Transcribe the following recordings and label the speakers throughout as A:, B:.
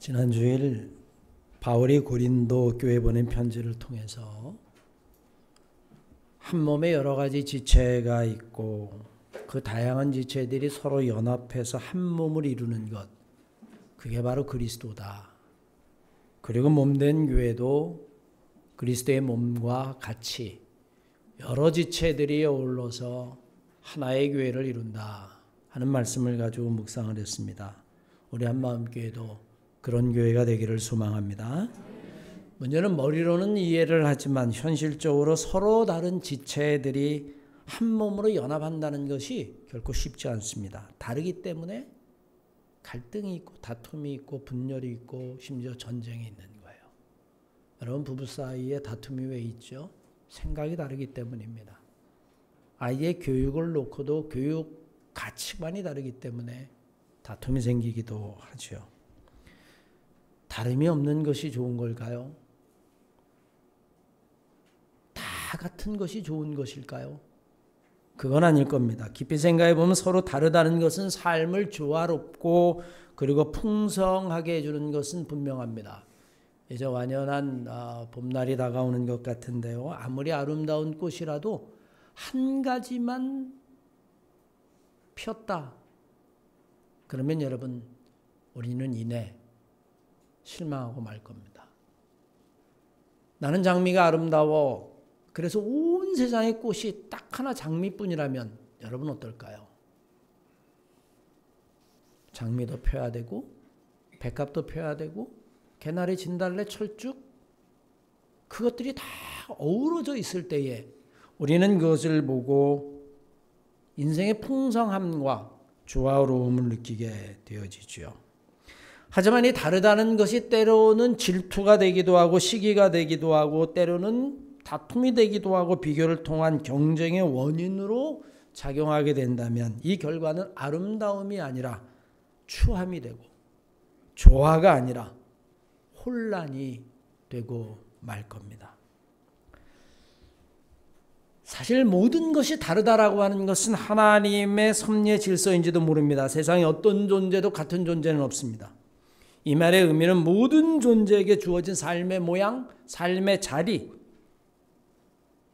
A: 지난 주일 바울이 고린도 교회 보낸 편지를 통해서 한 몸에 여러 가지 지체가 있고 그 다양한 지체들이 서로 연합해서 한 몸을 이루는 것, 그게 바로 그리스도다. 그리고 몸된 교회도 그리스도의 몸과 같이 여러 지체들이 어울러서 하나의 교회를 이룬다 하는 말씀을 가지고 묵상을 했습니다. 우리 한마음교회도 그런 교회가 되기를 소망합니다. 문제는 머리로는 이해를 하지만 현실적으로 서로 다른 지체들이 한 몸으로 연합한다는 것이 결코 쉽지 않습니다. 다르기 때문에 갈등이 있고 다툼이 있고 분열이 있고 심지어 전쟁이 있는 거예요. 여러분, 부부 사이에 다툼이 왜 있죠? 생각이 다르기 때문입니다. 아이의 교육을 놓고도 교육 가치관이 다르기 때문에 다툼이 생기기도 하죠. 다름이 없는 것이 좋은 걸까요? 다 같은 것이 좋은 것일까요? 그건 아닐 겁니다. 깊이 생각해 보면 서로 다르다는 것은 삶을 조화롭고 그리고 풍성하게 해주는 것은 분명합니다. 이제 완연한 봄날이 다가오는 것 같은데요. 아무리 아름다운 꽃이라도 한 가지만 폈다. 그러면 여러분, 우리는 이내 실망하고 말 겁니다. 나는 장미가 아름다워. 그래서 온 세상의 꽃이 딱 하나 장미뿐이라면 여러분 어떨까요? 장미도 펴야 되고 백합도 펴야 되고 개나리, 진달래, 철쭉, 그것들이 다 어우러져 있을 때에 우리는 그것을 보고 인생의 풍성함과 조화로움을 느끼게 되어지죠. 하지만 이 다르다는 것이 때로는 질투가 되기도 하고 시기가 되기도 하고 때로는 다툼이 되기도 하고 비교를 통한 경쟁의 원인으로 작용하게 된다면 이 결과는 아름다움이 아니라 추함이 되고 조화가 아니라 혼란이 되고 말 겁니다. 사실 모든 것이 다르다라고 하는 것은 하나님의 섭리의 질서인지도 모릅니다. 세상에 어떤 존재도 같은 존재는 없습니다. 이 말의 의미는 모든 존재에게 주어진 삶의 모양, 삶의 자리,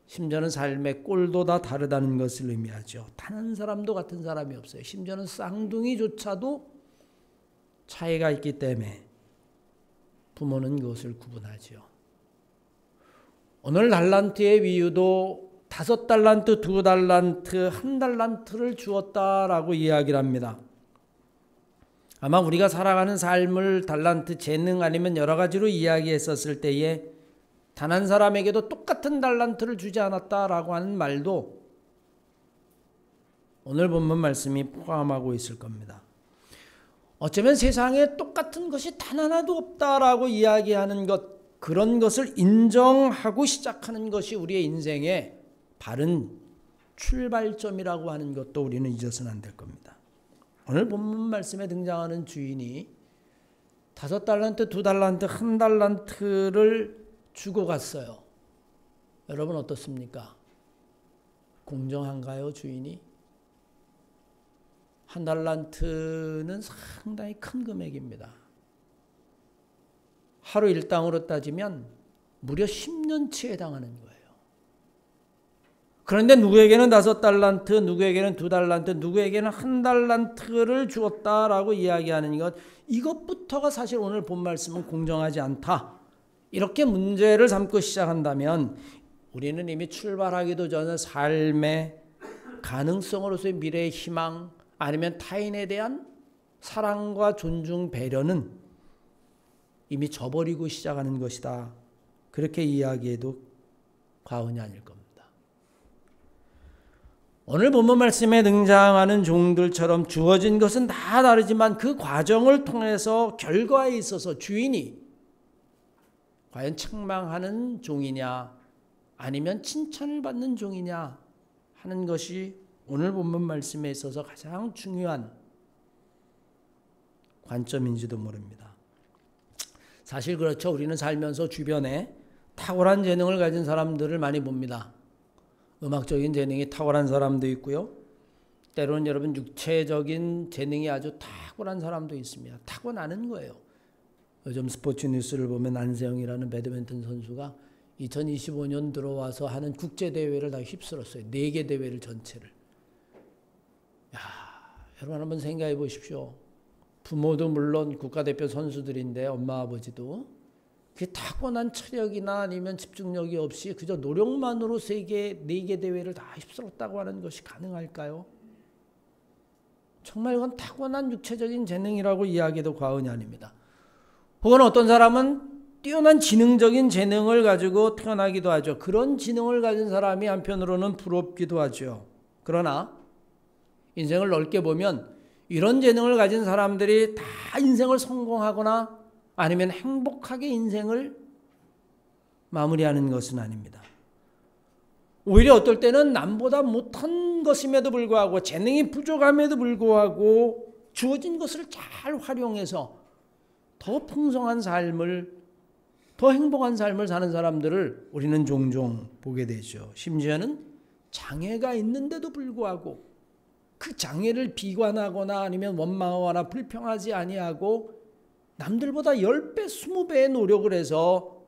A: 심지어는 삶의 꼴도 다 다르다는 것을 의미하죠. 단 한 사람도 같은 사람이 없어요. 심지어는 쌍둥이조차도 차이가 있기 때문에 부모는 그것을 구분하죠. 오늘 달란트의 비유도 5달란트, 2달란트, 1달란트를 주었다라고 이야기를 합니다. 아마 우리가 살아가는 삶을 달란트, 재능 아니면 여러 가지로 이야기했었을 때에 단 한 사람에게도 똑같은 달란트를 주지 않았다라고 하는 말도 오늘 본문 말씀이 포함하고 있을 겁니다. 어쩌면 세상에 똑같은 것이 단 하나도 없다라고 이야기하는 것, 그런 것을 인정하고 시작하는 것이 우리의 인생의 바른 출발점이라고 하는 것도 우리는 잊어서는 안 될 겁니다. 오늘 본문 말씀에 등장하는 주인이 5달란트, 2달란트, 1달란트를 주고 갔어요. 여러분 어떻습니까? 공정한가요, 주인이? 1달란트는 상당히 큰 금액입니다. 하루 일당으로 따지면 무려 10년치에 해당하는 거예요. 그런데 누구에게는 5달란트, 누구에게는 2달란트, 누구에게는 1달란트를 주었다라고 이야기하는 것, 이것부터가 사실 오늘 본 말씀은 공정하지 않다. 이렇게 문제를 삼고 시작한다면 우리는 이미 출발하기도 전에 삶의 가능성으로서의 미래의 희망, 아니면 타인에 대한 사랑과 존중, 배려는 이미 저버리고 시작하는 것이다. 그렇게 이야기해도 과언이 아닐 겁니다. 오늘 본문 말씀에 등장하는 종들처럼 주어진 것은 다 다르지만 그 과정을 통해서 결과에 있어서 주인이 과연 책망하는 종이냐 아니면 칭찬을 받는 종이냐 하는 것이 오늘 본문 말씀에 있어서 가장 중요한 관점인지도 모릅니다. 사실 그렇죠. 우리는 살면서 주변에 탁월한 재능을 가진 사람들을 많이 봅니다. 음악적인 재능이 탁월한 사람도 있고요. 때로는 여러분 육체적인 재능이 아주 탁월한 사람도 있습니다. 타고나는 거예요. 요즘 스포츠 뉴스를 보면 안세영이라는 배드민턴 선수가 2025년 들어와서 하는 국제대회를 다 휩쓸었어요. 4개 대회를 전체를. 야, 여러분 한번 생각해 보십시오. 부모도 물론 국가대표 선수들인데 엄마 아버지도 그 타고난 체력이나 아니면 집중력이 없이 그저 노력만으로 4개 대회를 다 휩쓸었다고 하는 것이 가능할까요? 정말 이건 타고난 육체적인 재능이라고 이야기해도 과언이 아닙니다. 혹은 어떤 사람은 뛰어난 지능적인 재능을 가지고 태어나기도 하죠. 그런 지능을 가진 사람이 한편으로는 부럽기도 하죠. 그러나 인생을 넓게 보면 이런 재능을 가진 사람들이 다 인생을 성공하거나 아니면 행복하게 인생을 마무리하는 것은 아닙니다. 오히려 어떨 때는 남보다 못한 것임에도 불구하고 재능이 부족함에도 불구하고 주어진 것을 잘 활용해서 더 풍성한 삶을, 더 행복한 삶을 사는 사람들을 우리는 종종 보게 되죠. 심지어는 장애가 있는데도 불구하고 그 장애를 비관하거나 아니면 원망하거나 불평하지 아니하고 남들보다 10배, 20배의 노력을 해서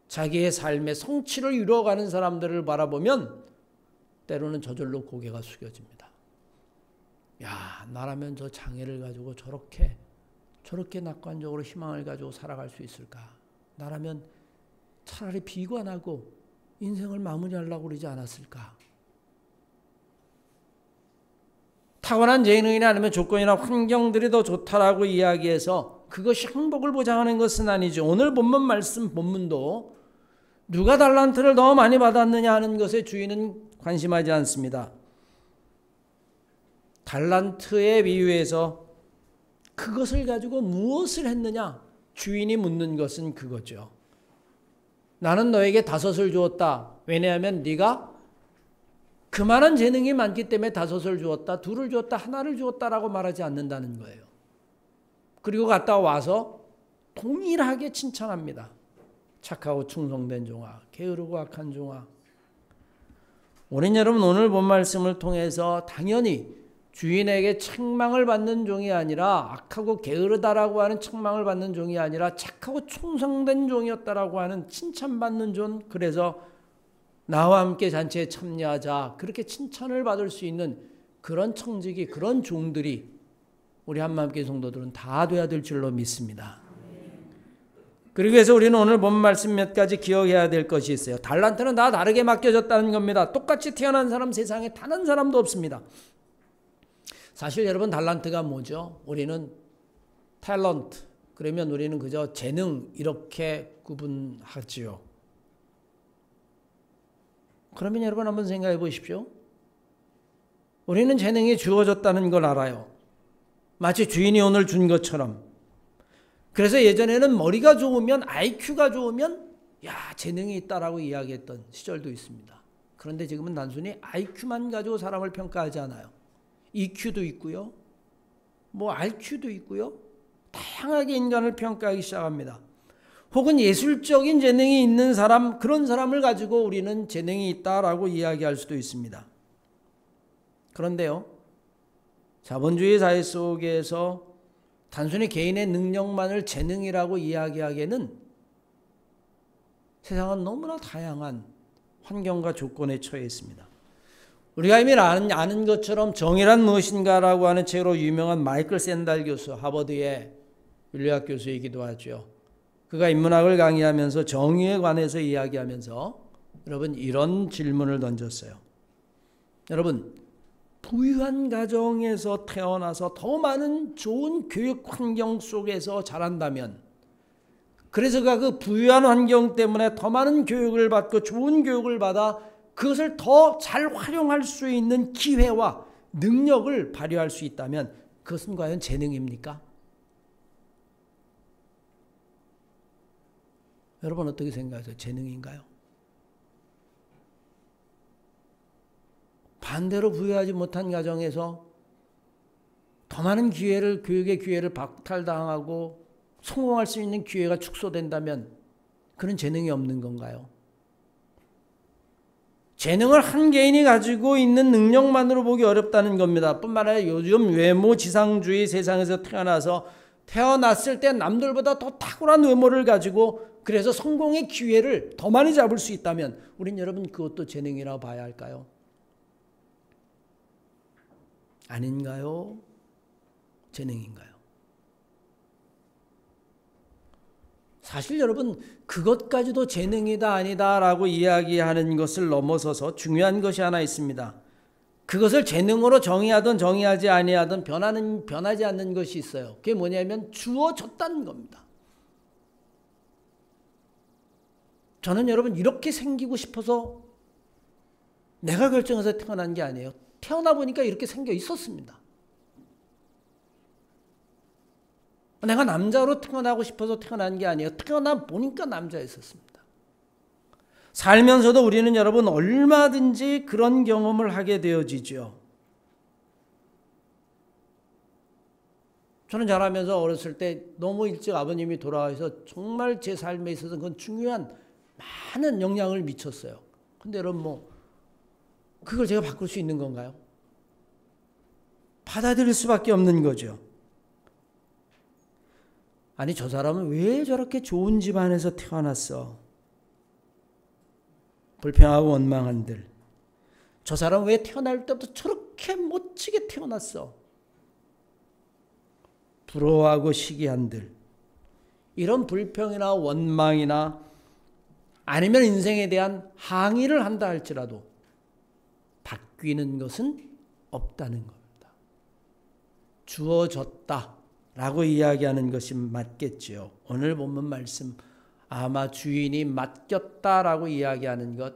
A: 자기의 삶의 성취를 이루어가는 사람들을 바라보면 때로는 저절로 고개가 숙여집니다. 야, 나라면 저 장애를 가지고 저렇게 낙관적으로 희망을 가지고 살아갈 수 있을까? 나라면 차라리 비관하고 인생을 마무리하려고 그러지 않았을까? 타고난 재능이나 아니면 조건이나 환경들이 더 좋다라고 이야기해서 그것이 행복을 보장하는 것은 아니죠. 오늘 본문 말씀 본문도 누가 달란트를 더 많이 받았느냐 하는 것에 주인은 관심하지 않습니다. 달란트에 비유해서 그것을 가지고 무엇을 했느냐 주인이 묻는 것은 그거죠. 나는 너에게 5을 주었다. 왜냐하면 네가 그만한 재능이 많기 때문에 5을 주었다, 2를 주었다, 1를 주었다라고 말하지 않는다는 거예요. 그리고 갔다 와서 동일하게 칭찬합니다. 착하고 충성된 종아, 게으르고 악한 종아. 우린 여러분 오늘 본 말씀을 통해서 당연히 주인에게 책망을 받는 종이 아니라 악하고 게으르다라고 하는 책망을 받는 종이 아니라 착하고 충성된 종이었다라고 하는 칭찬받는 종, 그래서 나와 함께 잔치에 참여하자 그렇게 칭찬을 받을 수 있는 그런 청직이, 그런 종들이 우리 한마음교회 성도들은 다 돼야 될 줄로 믿습니다. 그리고 해서 우리는 오늘 본 말씀 몇 가지 기억해야 될 것이 있어요. 달란트는 다 다르게 맡겨졌다는 겁니다. 똑같이 태어난 사람 세상에 단 한 사람도 없습니다. 사실 여러분 달란트가 뭐죠? 우리는 탤런트, 그러면 우리는 그저 재능 이렇게 구분하지요. 그러면 여러분 한번 생각해 보십시오. 우리는 재능이 주어졌다는 걸 알아요. 마치 주인이 오늘 준 것처럼. 그래서 예전에는 머리가 좋으면, IQ가 좋으면 야, 재능이 있다라고 이야기했던 시절도 있습니다. 그런데 지금은 단순히 IQ만 가지고 사람을 평가하지 않아요. EQ도 있고요. RQ도 있고요. 다양하게 인간을 평가하기 시작합니다. 혹은 예술적인 재능이 있는 사람, 그런 사람을 가지고 우리는 재능이 있다라고 이야기할 수도 있습니다. 그런데요, 자본주의 사회 속에서 단순히 개인의 능력만을 재능이라고 이야기하기에는 세상은 너무나 다양한 환경과 조건에 처해 있습니다. 우리가 이미 아는 것처럼 정의란 무엇인가라고 하는 책으로 유명한 마이클 샌달 교수, 하버드의 윤리학 교수이기도 하죠. 그가 인문학을 강의하면서 정의에 관해서 이야기하면서 여러분 이런 질문을 던졌어요. 여러분, 부유한 가정에서 태어나서 더 많은 좋은 교육 환경 속에서 자란다면, 그래서 그가 그 부유한 환경 때문에 더 많은 교육을 받고 좋은 교육을 받아 그것을 더 잘 활용할 수 있는 기회와 능력을 발휘할 수 있다면 그것은 과연 재능입니까? 여러분 어떻게 생각하세요? 재능인가요? 반대로 부유하지 못한 가정에서 더 많은 기회를, 교육의 기회를 박탈당하고 성공할 수 있는 기회가 축소된다면 그런 재능이 없는 건가요? 재능을 한 개인이 가지고 있는 능력만으로 보기 어렵다는 겁니다. 뿐만 아니라 요즘 외모 지상주의 세상에서 태어나서 태어났을 때 남들보다 더 탁월한 외모를 가지고 그래서 성공의 기회를 더 많이 잡을 수 있다면 우린 여러분 그것도 재능이라고 봐야 할까요? 아닌가요? 재능인가요? 사실 여러분 그것까지도 재능이다 아니다 라고 이야기하는 것을 넘어서서 중요한 것이 하나 있습니다. 그것을 재능으로 정의하든 정의하지 아니하든 변하지 않는 것이 있어요. 그게 뭐냐면 주어졌다는 겁니다. 저는 여러분 이렇게 생기고 싶어서 내가 결정해서 태어난 게 아니에요. 태어나 보니까 이렇게 생겨 있었습니다. 내가 남자로 태어나고 싶어서 태어난 게 아니에요. 태어나 보니까 남자였었습니다. 살면서도 우리는 여러분 얼마든지 그런 경험을 하게 되어지죠. 저는 자라면서 어렸을 때 너무 일찍 아버님이 돌아가셔서 정말 제 삶에 있어서 그건 중요한 많은 영향을 미쳤어요. 근데 여러분 그걸 제가 바꿀 수 있는 건가요? 받아들일 수밖에 없는 거죠. 아니 저 사람은 왜 저렇게 좋은 집안에서 태어났어? 불평하고 원망한들. 저 사람은 왜 태어날 때부터 저렇게 멋지게 태어났어? 부러워하고 시기한들. 이런 불평이나 원망이나 아니면 인생에 대한 항의를 한다 할지라도 바뀌는 것은 없다는 겁니다. 주어졌다라고 이야기하는 것이 맞겠지요. 오늘 본문 말씀 아마 주인이 맡겼다라고 이야기하는 것,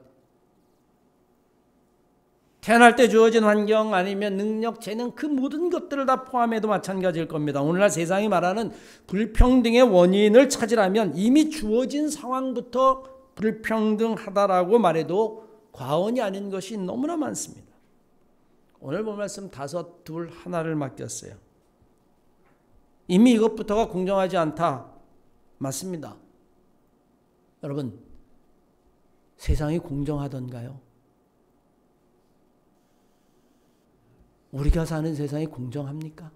A: 태어날 때 주어진 환경 아니면 능력, 재능 그 모든 것들을 다 포함해도 마찬가지일 겁니다. 오늘날 세상이 말하는 불평등의 원인을 찾으라면 이미 주어진 상황부터 불평등하다라고 말해도 과언이 아닌 것이 너무나 많습니다. 오늘 본 말씀 5, 2, 1를 맡겼어요. 이미 이것부터가 공정하지 않다. 맞습니다. 여러분, 세상이 공정하던가요? 우리가 사는 세상이 공정합니까?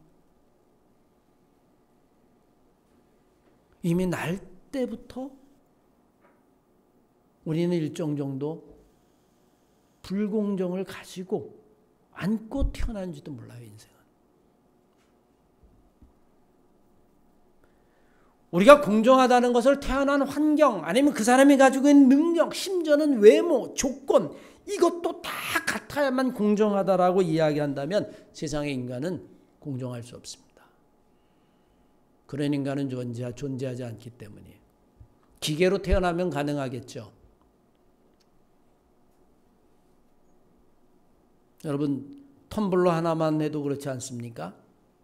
A: 이미 날 때부터 우리는 일정 정도 불공정을 가지고 안고 태어난지도 몰라요, 인생은. 우리가 공정하다는 것을 태어난 환경 아니면 그 사람이 가지고 있는 능력, 심지어는 외모, 조건 이것도 다 같아야만 공정하다라고 이야기한다면 세상의 인간은 공정할 수 없습니다. 그런 인간은 존재하지 않기 때문이에요. 기계로 태어나면 가능하겠죠. 여러분 텀블러 하나만 해도 그렇지 않습니까?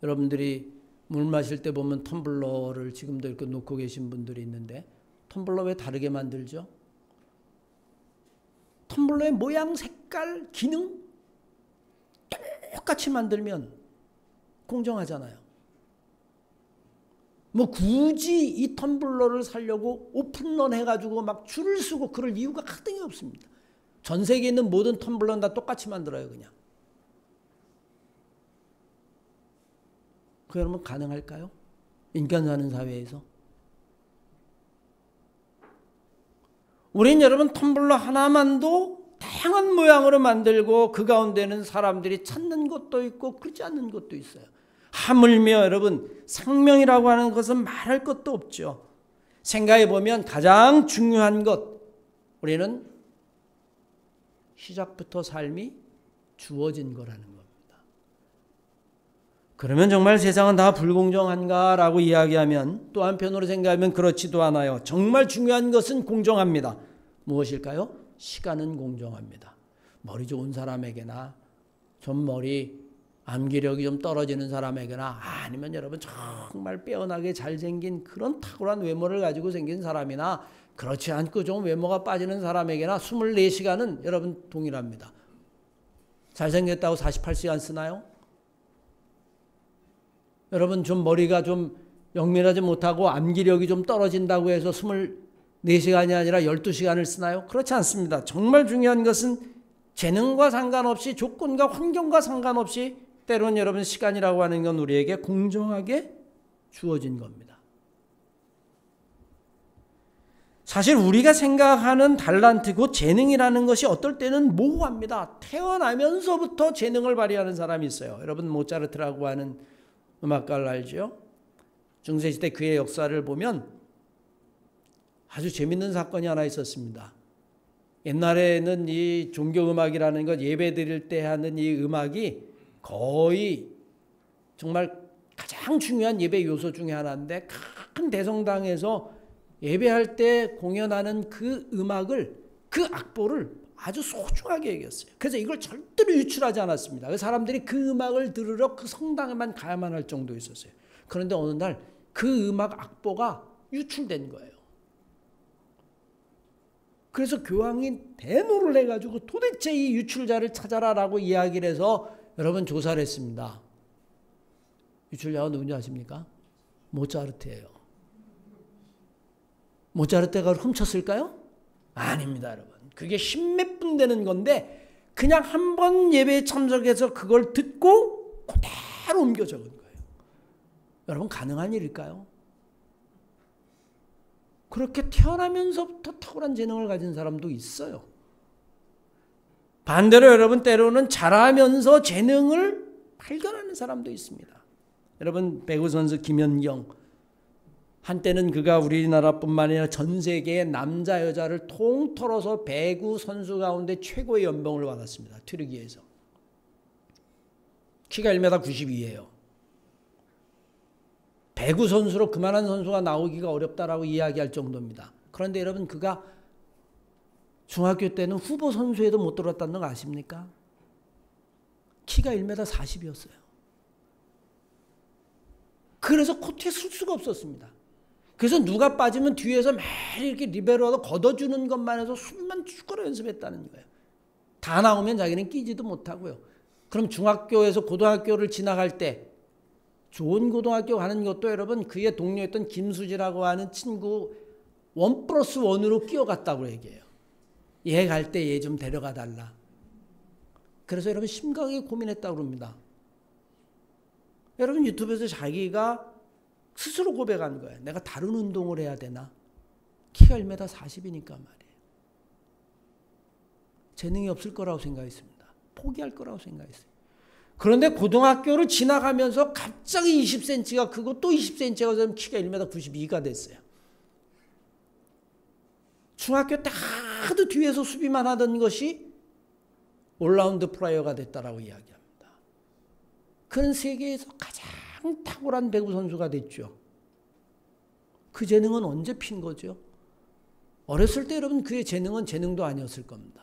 A: 여러분들이 물 마실 때 보면 텀블러를 지금도 이렇게 놓고 계신 분들이 있는데 텀블러 왜 다르게 만들죠? 텀블러의 모양, 색깔, 기능 똑같이 만들면 공정하잖아요. 굳이 이 텀블러를 사려고 오픈런 해가지고 막 줄을 서고 그럴 이유가 가등이 없습니다. 전 세계에 있는 모든 텀블러는 다 똑같이 만들어요, 그냥. 그 여러분 가능할까요? 인간 사는 사회에서? 우린 여러분 텀블러 하나만도 다양한 모양으로 만들고 그 가운데는 사람들이 찾는 것도 있고 그렇지 않는 것도 있어요. 하물며 여러분 생명이라고 하는 것은 말할 것도 없죠. 생각해 보면 가장 중요한 것, 우리는 시작부터 삶이 주어진 거라는 겁니다. 그러면 정말 세상은 다 불공정한가라고 이야기하면 또 한편으로 생각하면 그렇지도 않아요. 정말 중요한 것은 공정합니다. 무엇일까요? 시간은 공정합니다. 머리 좋은 사람에게나 좀 암기력이 좀 떨어지는 사람에게나 아니면 여러분 정말 빼어나게 잘생긴 그런 탁월한 외모를 가지고 생긴 사람이나 그렇지 않고 좀 외모가 빠지는 사람에게나 24시간은 여러분 동일합니다. 잘생겼다고 48시간 쓰나요? 여러분 좀 머리가 좀 영민하지 못하고 암기력이 좀 떨어진다고 해서 24시간이 아니라 12시간을 쓰나요? 그렇지 않습니다. 정말 중요한 것은 재능과 상관없이 조건과 환경과 상관없이 때로는 여러분 시간이라고 하는 건 우리에게 공정하게 주어진 겁니다. 사실 우리가 생각하는 달란트, 그 재능이라는 것이 어떨 때는 모호합니다. 태어나면서부터 재능을 발휘하는 사람이 있어요. 여러분 모차르트라고 하는 음악가를 알죠? 중세시대 그의 역사를 보면 아주 재밌는 사건이 하나 있었습니다. 옛날에는 이 종교음악이라는 것, 예배 드릴 때 하는 이 음악이 거의 정말 가장 중요한 예배 요소 중에 하나인데, 큰 대성당에서 예배할 때 공연하는 그 음악을, 그 악보를 아주 소중하게 여겼어요. 그래서 이걸 절대로 유출하지 않았습니다. 그래서 사람들이 그 음악을 들으러 그 성당에만 가야만 할 정도였었어요. 그런데 어느 날 그 음악 악보가 유출된 거예요. 그래서 교황이 대노를 해가지고 도대체 이 유출자를 찾아라라고 이야기를 해서 여러분 조사를 했습니다. 유출자가 누군지 아십니까? 모차르트예요. 모차르트가 훔쳤을까요? 아닙니다, 여러분. 그게 십몇 분 되는 건데 그냥 한 번 예배에 참석해서 그걸 듣고 그대로 옮겨 적은 거예요. 여러분 가능한 일일까요? 그렇게 태어나면서부터 탁월한 재능을 가진 사람도 있어요. 반대로 여러분 때로는 자라면서 재능을 발견하는 사람도 있습니다. 여러분 배구 선수 김연경, 한때는 그가 우리나라뿐만 아니라 전 세계의 남자 여자를 통틀어서 배구 선수 가운데 최고의 연봉을 받았습니다. 튀르기에서. 키가 1m 92예요. 배구 선수로 그만한 선수가 나오기가 어렵다라고 이야기할 정도입니다. 그런데 여러분 그가 중학교 때는 후보 선수에도 못 들었다는 거 아십니까? 키가 1m 40이었어요. 그래서 코트에 설 수가 없었습니다. 그래서 누가 빠지면 뒤에서 매일 이렇게 리베로로 걷어주는 것만 해서 숨만 죽어라 연습했다는 거예요. 다 나오면 자기는 끼지도 못하고요. 그럼 중학교에서 고등학교를 지나갈 때 좋은 고등학교 가는 것도 여러분 그의 동료였던 김수지라고 하는 친구 1+1으로 끼어갔다고 얘기해요. 얘 갈 때 얘 좀 데려가 달라. 그래서 여러분 심각하게 고민했다고 합니다. 여러분 유튜브에서 자기가 스스로 고백한 거예요. 내가 다른 운동을 해야 되나? 키가 1m 40이니까 말이에요. 재능이 없을 거라고 생각했습니다. 포기할 거라고 생각했어요. 그런데 고등학교를 지나가면서 갑자기 20cm가 크고 또 20cm가 되면 키가 1m 92가 됐어요. 중학교 때 하도 뒤에서 수비만 하던 것이 올라운드 플레이어가 됐다라고 이야기합니다. 그는 세계에서 가장 탁월한 배구 선수가 됐죠. 그 재능은 언제 핀 거죠? 어렸을 때 여러분 그의 재능은 재능도 아니었을 겁니다.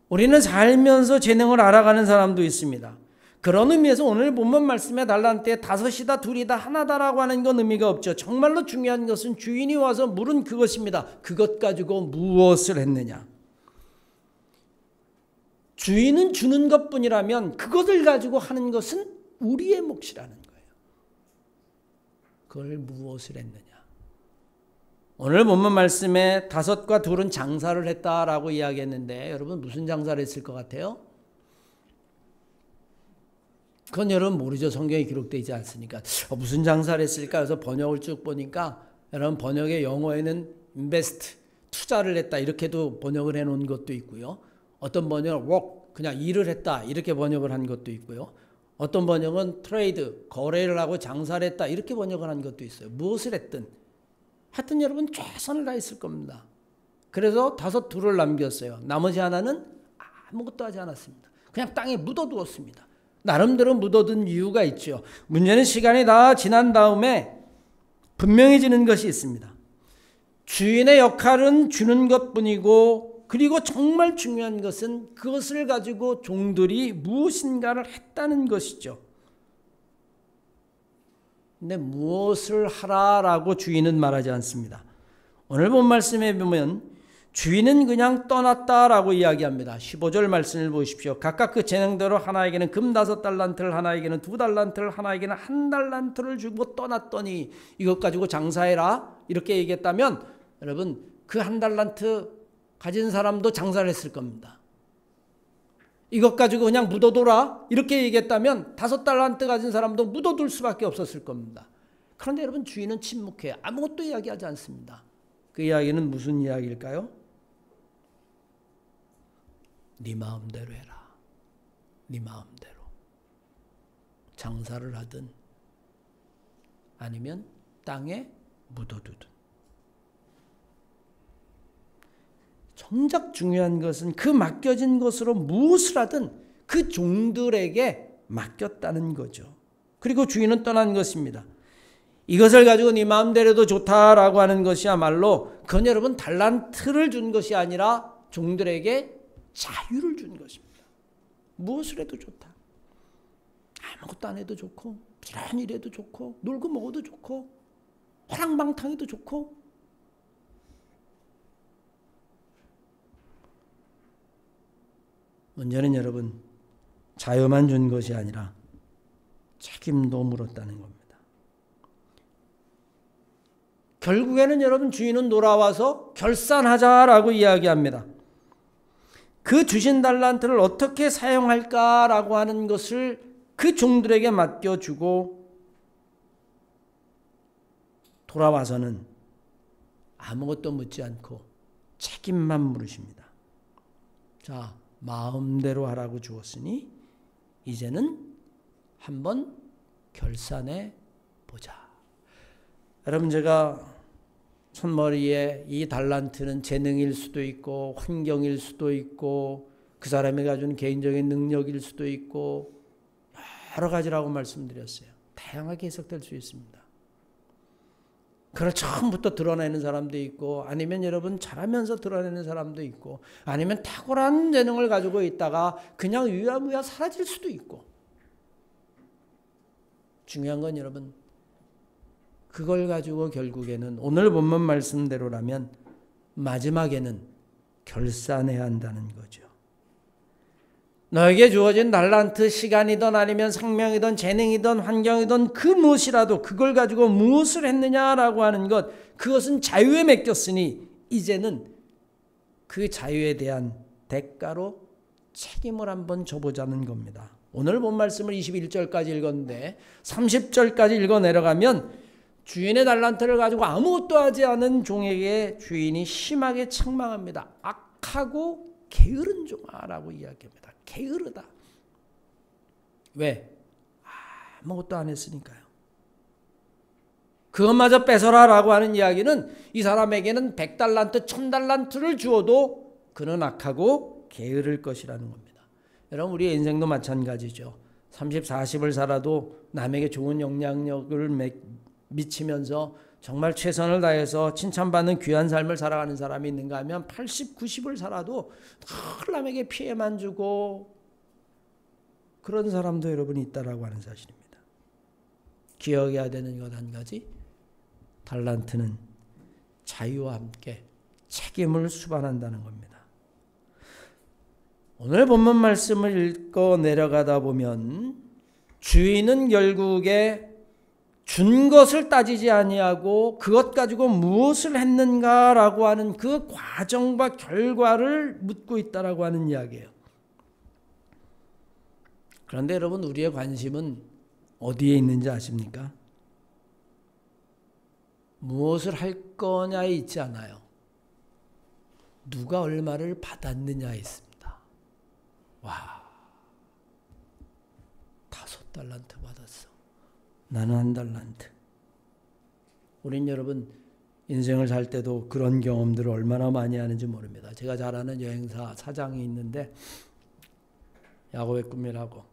A: 우리는 살면서 재능을 알아가는 사람도 있습니다. 그런 의미에서 오늘 본문 말씀에 달란트에 5이다 2이다 하나다라고 하는 건 의미가 없죠. 정말로 중요한 것은 주인이 와서 물은 그것입니다. 그것 가지고 무엇을 했느냐. 주인은 주는 것뿐이라면 그것을 가지고 하는 것은 우리의 몫이라는 거예요. 그걸 무엇을 했느냐. 오늘 본문 말씀에 5과 2은 장사를 했다라고 이야기했는데 여러분 무슨 장사를 했을 것 같아요? 그건 여러분 모르죠. 성경에 기록되지 않으니까. 무슨 장사를 했을까? 그래서 번역을 쭉 보니까 여러분 번역의 영어에는 invest, 투자를 했다 이렇게도 번역을 해놓은 것도 있고요. 어떤 번역은 work, 그냥 일을 했다 이렇게 번역을 한 것도 있고요. 어떤 번역은 trade, 거래를 하고 장사를 했다 이렇게 번역을 한 것도 있어요. 무엇을 했든 하여튼 여러분 최선을 다했을 겁니다. 그래서 5, 2를 남겼어요. 나머지 하나는 아무것도 하지 않았습니다. 그냥 땅에 묻어두었습니다. 나름대로 묻어둔 이유가 있죠. 문제는 시간이 다 지난 다음에 분명해지는 것이 있습니다. 주인의 역할은 주는 것뿐이고 그리고 정말 중요한 것은 그것을 가지고 종들이 무엇인가를 했다는 것이죠. 근데 무엇을 하라라고 주인은 말하지 않습니다. 오늘 본 말씀에 보면 주인은 그냥 떠났다라고 이야기합니다. 15절 말씀을 보십시오. 각각 그 재능대로 하나에게는 금 5달란트를, 하나에게는 2달란트를, 하나에게는 1달란트를 주고 떠났더니 이것 가지고 장사해라 이렇게 얘기했다면 여러분 그 1달란트 가진 사람도 장사를 했을 겁니다. 이것 가지고 그냥 묻어둬라 이렇게 얘기했다면 5달란트 가진 사람도 묻어둘 수밖에 없었을 겁니다. 그런데 여러분 주인은 침묵해요. 아무것도 이야기하지 않습니다. 그 이야기는 무슨 이야기일까요? 네 마음대로 해라. 네 마음대로. 장사를 하든 아니면 땅에 묻어두든. 정작 중요한 것은 그 맡겨진 것으로 무엇을 하든 그 종들에게 맡겼다는 거죠. 그리고 주인은 떠난 것입니다. 이것을 가지고 네 마음대로 해도 좋다라고 하는 것이야말로 그건 여러분 달란트를 준 것이 아니라 종들에게 자유를 준 것입니다. 무엇을 해도 좋다. 아무것도 안 해도 좋고 부지런히 일해도 좋고 놀고 먹어도 좋고 호랑방탕해도 좋고. 문제는 여러분 자유만 준 것이 아니라 책임도 물었다는 겁니다. 결국에는 여러분 주인은 돌아와서 결산하자라고 이야기합니다. 그 주신 달란트를 어떻게 사용할까라고 하는 것을 그 종들에게 맡겨주고 돌아와서는 아무것도 묻지 않고 책임만 물으십니다. 자, 마음대로 하라고 주었으니 이제는 한번 결산해 보자. 여러분 제가 손머리에 이 달란트는 재능일 수도 있고 환경일 수도 있고 그 사람이 가진 개인적인 능력일 수도 있고 여러 가지라고 말씀드렸어요. 다양하게 해석될 수 있습니다. 그걸 처음부터 드러내는 사람도 있고 아니면 여러분 잘하면서 드러내는 사람도 있고 아니면 탁월한 재능을 가지고 있다가 그냥 유야무야 사라질 수도 있고. 중요한 건 여러분 그걸 가지고 결국에는 오늘 본문 말씀대로라면 마지막에는 결산해야 한다는 거죠. 너에게 주어진 달란트, 시간이든 아니면 생명이든 재능이든 환경이든 그 무엇이라도 그걸 가지고 무엇을 했느냐라고 하는 것, 그것은 자유에 맡겼으니 이제는 그 자유에 대한 대가로 책임을 한번 져보자는 겁니다. 오늘 본 말씀을 21절까지 읽었는데 30절까지 읽어 내려가면 주인의 달란트를 가지고 아무것도 하지 않은 종에게 주인이 심하게 책망합니다. 악하고 게으른 종아라고 이야기합니다. 게으르다. 왜? 아무것도 안 했으니까요. 그것마저 뺏어라라고 하는 이야기는 이 사람에게는 100달란트, 1000달란트를 주어도 그는 악하고 게으를 것이라는 겁니다. 여러분 우리의 인생도 마찬가지죠. 30, 40을 살아도 남에게 좋은 영향력을 미치면서 정말 최선을 다해서 칭찬받는 귀한 삶을 살아가는 사람이 있는가 하면 80, 90을 살아도 늘 남에게 피해만 주고 그런 사람도 여러분 있다라고 하는 사실입니다. 기억해야 되는 것 한 가지, 달란트는 자유와 함께 책임을 수반한다는 겁니다. 오늘 본문 말씀을 읽고 내려가다 보면 주인은 결국에 준 것을 따지지 아니하고 그것 가지고 무엇을 했는가라고 하는 그 과정과 결과를 묻고 있다라고 하는 이야기예요. 그런데 여러분 우리의 관심은 어디에 있는지 아십니까? 무엇을 할 거냐에 있지 않아요. 누가 얼마를 받았느냐에 있습니다. 와, 5달란트 받았어. 나는 1달란트. 우린 여러분 인생을 살 때도 그런 경험들을 얼마나 많이 하는지 모릅니다. 제가 잘 아는 여행사 사장이 있는데 야곱의 꿈이라고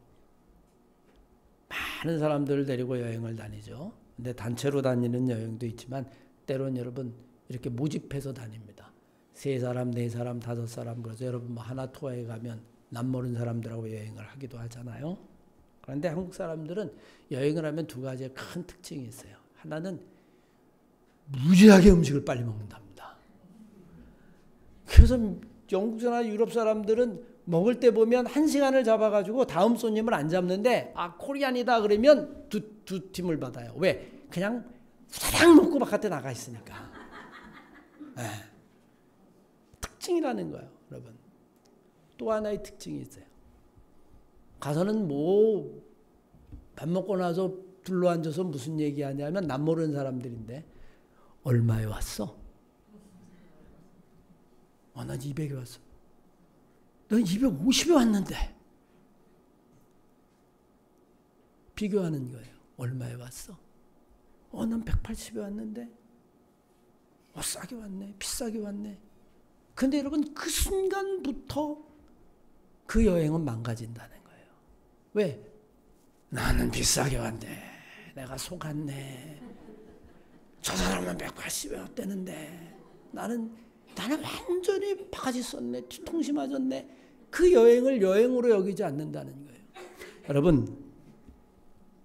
A: 많은 사람들을 데리고 여행을 다니죠. 근데 단체로 다니는 여행도 있지만 때로는 여러분 이렇게 모집해서 다닙니다. 3사람, 4사람, 5사람. 그래서 여러분 뭐 하나 투어에 가면 남모르는 사람들하고 여행을 하기도 하잖아요. 그런데 한국 사람들은 여행을 하면 2가지의 큰 특징이 있어요. 하나는 무지하게 음식을 빨리 먹는답니다. 그래서 영국이나 유럽 사람들은 먹을 때 보면 1시간을 잡아가지고 다음 손님을 안 잡는데 코리안이다 그러면 두 팀을 받아요. 왜? 그냥 후다닥 먹고 바깥에 나가 있으니까. 네. 특징이라는 거예요, 여러분. 또 하나의 특징이 있어요. 가서는 뭐 밥 먹고 나서 둘러앉아서 무슨 얘기하냐면 남 모르는 사람들인데 얼마에 왔어? 난 200에 왔어. 넌 250에 왔는데. 비교하는 거예요. 얼마에 왔어? 난 180에 왔는데. 싸게 왔네. 비싸게 왔네. 근데 여러분 그 순간부터 그 여행은 망가진다는 거예요. 왜? 나는 비싸게 왔네. 내가 속았네. 저 사람은 180에 왔다는데 나는 완전히 바가지 썼네. 뒤통수 맞았네. 그 여행을 여행으로 여기지 않는다는 거예요. 여러분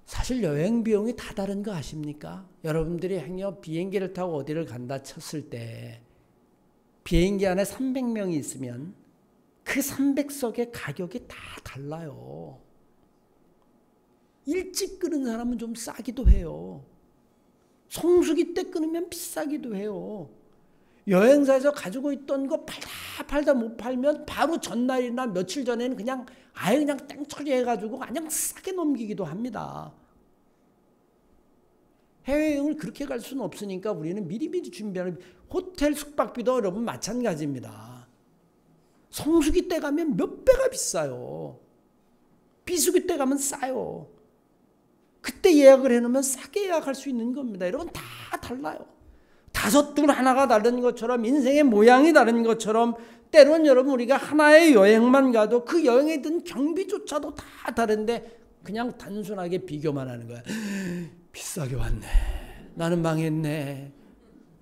A: 사실 여행 비용이 다 다른 거 아십니까? 여러분들이 행여 비행기를 타고 어디를 간다 쳤을 때 비행기 안에 300명이 있으면 그 300석의 가격이 다 달라요. 일찍 끄는 사람은 좀 싸기도 해요. 성수기 때 끊으면 비싸기도 해요. 여행사에서 가지고 있던 거 팔다 못 팔면 바로 전날이나 며칠 전에는 그냥 아예 그냥 땡처리해가지고 그냥 싸게 넘기기도 합니다. 해외여행을 그렇게 갈 수는 없으니까 우리는 미리미리 준비하는 호텔 숙박비도 여러분 마찬가지입니다. 성수기 때 가면 몇 배가 비싸요. 비수기 때 가면 싸요. 그때 예약을 해놓으면 싸게 예약할 수 있는 겁니다. 여러분 다 달라요. 다섯 둘 하나가 다른 것처럼 인생의 모양이 다른 것처럼 때로는 여러분 우리가 하나의 여행만 가도 그 여행에 든 경비조차도 다 다른데 그냥 단순하게 비교만 하는 거야. 비싸게 왔네. 나는 망했네.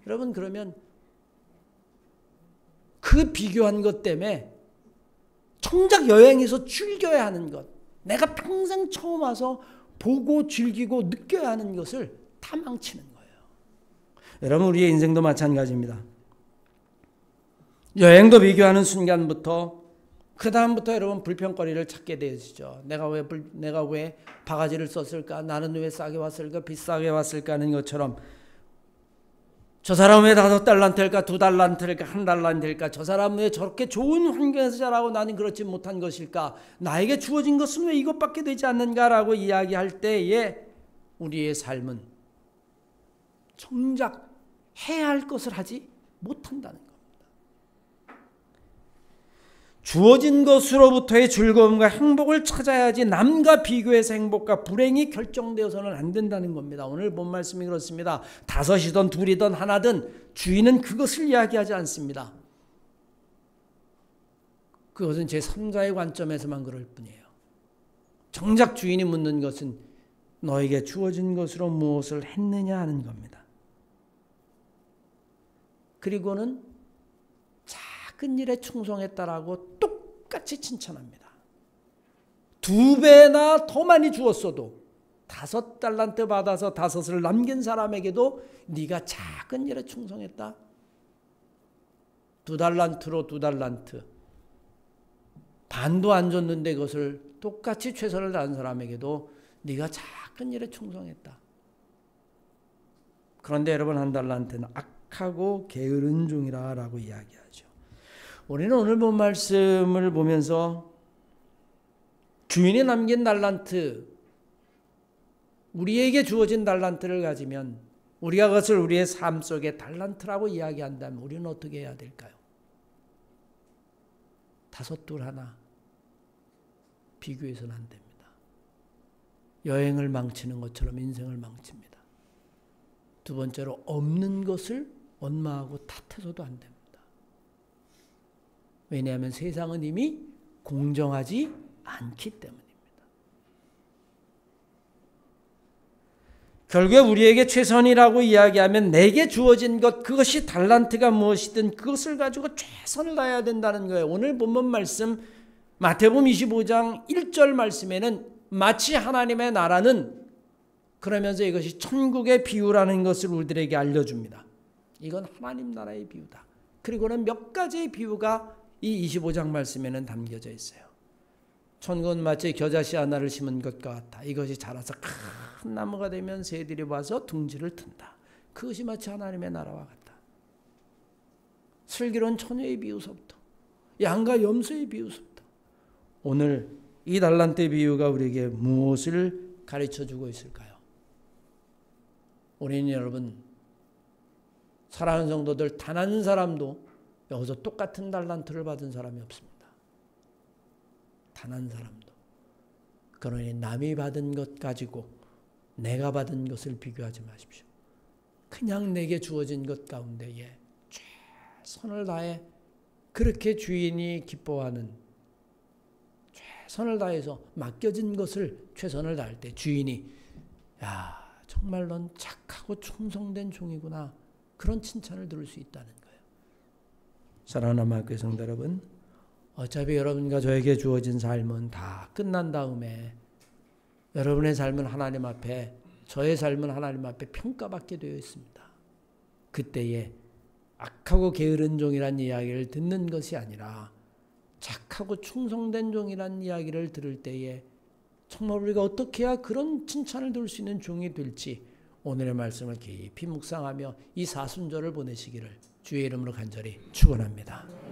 A: 여러분 그러면 그 비교한 것 때문에 정작 여행에서 즐겨야 하는 것, 내가 평생 처음 와서 보고 즐기고 느껴야 하는 것을 다 망치는 거예요. 여러분 우리의 인생도 마찬가지입니다. 여행도 비교하는 순간부터 그 다음부터 여러분 불평거리를 찾게 되시죠. 내가 왜 바가지를 썼을까? 나는 왜 싸게 왔을까? 비싸게 왔을까? 하는 것처럼 저 사람은 왜 5달란트일까? 2달란트일까? 1달란트일까? 저 사람은 왜 저렇게 좋은 환경에서 자라고 나는 그렇지 못한 것일까? 나에게 주어진 것은 왜 이것밖에 되지 않는가라고 이야기할 때에 우리의 삶은 정작 해야 할 것을 하지 못한다는 겁니다. 주어진 것으로부터의 즐거움과 행복을 찾아야지 남과 비교해서 행복과 불행이 결정되어서는 안 된다는 겁니다. 오늘 본 말씀이 그렇습니다. 5이든 2이든 하나든 주인은 그것을 이야기하지 않습니다. 그것은 제3자의 관점에서만 그럴 뿐이에요. 정작 주인이 묻는 것은 너에게 주어진 것으로 무엇을 했느냐 하는 겁니다. 그리고는 작은 일에 충성했다라고 똑같이 칭찬합니다. 2배나 더 많이 주었어도 5달란트 받아서 5을 남긴 사람에게도 네가 작은 일에 충성했다. 2달란트로 2달란트 반도 안 줬는데 그것을 똑같이 최선을 다한 사람에게도 네가 작은 일에 충성했다. 그런데 여러분 1달란트는 악하고 게으른 종이라 라고 이야기하죠. 우리는 오늘 본 말씀을 보면서 주인이 남긴 달란트, 우리에게 주어진 달란트를 가지면 우리가 그것을 우리의 삶 속에 달란트라고 이야기한다면 우리는 어떻게 해야 될까요? 5, 2, 하나 비교해서는 안 됩니다. 여행을 망치는 것처럼 인생을 망칩니다. 두 번째로 없는 것을 원망하고 탓해서도 안 됩니다. 왜냐하면 세상은 이미 공정하지 않기 때문입니다. 결국에 우리에게 최선이라고 이야기하면 내게 주어진 것, 그것이 달란트가 무엇이든 그것을 가지고 최선을 다해야 된다는 거예요. 오늘 본문 말씀 마태복음 25장 1절 말씀에는 마치 하나님의 나라는, 그러면서 이것이 천국의 비유라는 것을 우리들에게 알려줍니다. 이건 하나님 나라의 비유다. 그리고는 몇 가지의 비유가 이 25장 말씀에는 담겨져 있어요. 천국은 마치 겨자씨 하나를 심은 것과 같다. 이것이 자라서 큰 나무가 되면 새들이 와서 둥지를 튼다. 그것이 마치 하나님의 나라와 같다. 슬기로운 처녀의 비유서부터 양과 염소의 비유서부터 오늘 이 달란트 비유가 우리에게 무엇을 가르쳐주고 있을까요? 우리는 여러분, 사랑하는 성도들 단 한 사람도 여기서 똑같은 달란트를 받은 사람이 없습니다. 단 한 사람도. 그러니 남이 받은 것 가지고 내가 받은 것을 비교하지 마십시오. 그냥 내게 주어진 것 가운데에 최선을 다해 그렇게 주인이 기뻐하는 최선을 다해서 맡겨진 것을 최선을 다할 때 주인이 야 정말 넌 착하고 충성된 종이구나 그런 칭찬을 들을 수 있다는 거예요. 사랑하는 마음교회 성도 여러분, 어차피 여러분과 저에게 주어진 삶은 다 끝난 다음에 여러분의 삶은 하나님 앞에 저의 삶은 하나님 앞에 평가받게 되어 있습니다. 그때에 악하고 게으른 종이란 이야기를 듣는 것이 아니라 착하고 충성된 종이란 이야기를 들을 때에 정말 우리가 어떻게 해야 그런 칭찬을 들을 수 있는 종이 될지 오늘의 말씀을 깊이 묵상하며 이 사순절을 보내시기를 주의 이름으로 간절히 축원합니다.